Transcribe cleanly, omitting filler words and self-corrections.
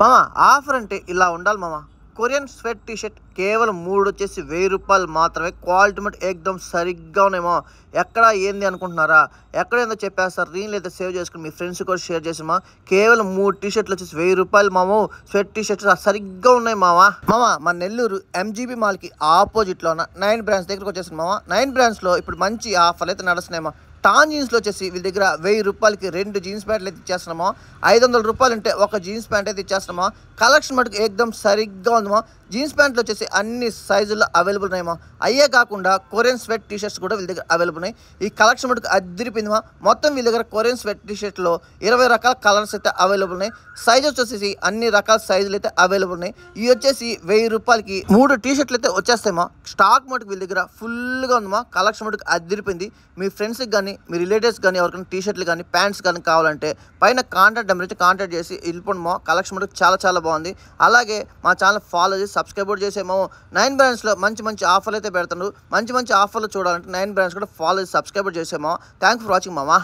మామ ఆఫర్ అంటే ఇలా ఉండాలి మామ. కొరియన్ స్వెట్ టీ షర్ట్ కేవలం 3 వచ్చేసి 1000 రూపాయలు మాత్రమే. క్వాలిటీ మటు ఏకదం సరిగ్గా ఉన్నాయేమో. ఎక్కడ ఏంది అనుకుంటున్నారా? ఎక్కడ ఏందో చెప్పేస్తారు. రీల్ అయితే సేవ్ చేసుకుని మీ ఫ్రెండ్స్ కూడా షేర్ చేసామా. కేవలం 3 టీ షర్ట్లు వచ్చేసి 1000 రూపాయలు మామ. స్వెట్ టీ షర్ట్స్ సరిగ్గా ఉన్నాయి మామ. మా నెల్లూరు MGB మాల్కి ఆపోజిట్లో ఉన్న 9 బ్రాండ్స్ దగ్గరకు వచ్చేసింది మామ. 9 బ్రాండ్స్లో ఇప్పుడు మంచి ఆఫర్లు అయితే నడుస్తున్నాయమ్మా. టాన్ జీన్స్లో వచ్చేసి వీళ్ళ దగ్గర 1000 రూపాయలకి 2 జీన్స్ ప్యాంట్లు అయితే ఇచ్చేస్తున్నామో. 500 రూపాయలు అంటే ఒక జీన్స్ ప్యాంట్ అయితే ఇచ్చేస్తున్నామో. కలెక్షన్ మటుకు ఏకదం సరిగ్గా ఉందమో. జీన్స్ ప్యాంట్లు వచ్చేసి అన్ని సైజుల్లో అవైలబుల్ ఉన్నాయమ్మా. అయ్యే కాకుండా కొరియన్ స్వెట్ టీ షర్ట్స్ కూడా వీళ్ళ దగ్గర అవైలబుల్ ఉన్నాయి. ఈ కలెక్షన్ మటుకు అదిరిపోయిందమ్మా. మొత్తం వీళ్ళ దగ్గర కొరియన్ స్వెట్ టీ షర్ట్లో 20 రకాల కలర్స్ అయితే అవైలబుల్ ఉన్నాయి. సైజెస్ వచ్చేసి అన్ని రకాల సైజులు అయితే అవైలబుల్ ఉన్నాయి. ఇవి వచ్చేసి 1000 రూపాయలకి 3 టీ షర్ట్లు అయితే వచ్చేస్తాయమ్మా. స్టాక్ మటుకు వీళ్ళ దగ్గర ఫుల్గా ఉందమ్మా. కలెక్షన్ మటుకు అదిరిపోయింది. మీ ఫ్రెండ్స్కి కానీ మీ రిలేటివ్స్ కానీ ఎవరికైనా టీ షర్ట్లు కానీ ప్యాంట్స్ కానీ కావాలంటే పైన కాంటాక్ట్ నెంబర్ అయితే కాంటాక్ట్ చేసి వెళ్ళిపోండి. కలెక్షన్ మటుకు చాలా బాగుంది. అలాగే మా ఛానల్ ఫాలో చేసి సబ్స్క్రైబ్ కూడా చేసేమో. 9 బ్రాండ్స్లో మంచి ఆఫర్లు అయితే పెడతాను. మంచి ఆఫర్లు చూడాలంటే 9 బ్రాండ్స్ కూడా ఫాలో చేసి సబ్స్క్రైబ్ చేసేమో. థ్యాంక్స్ ఫర్ వాచింగ్ మామా.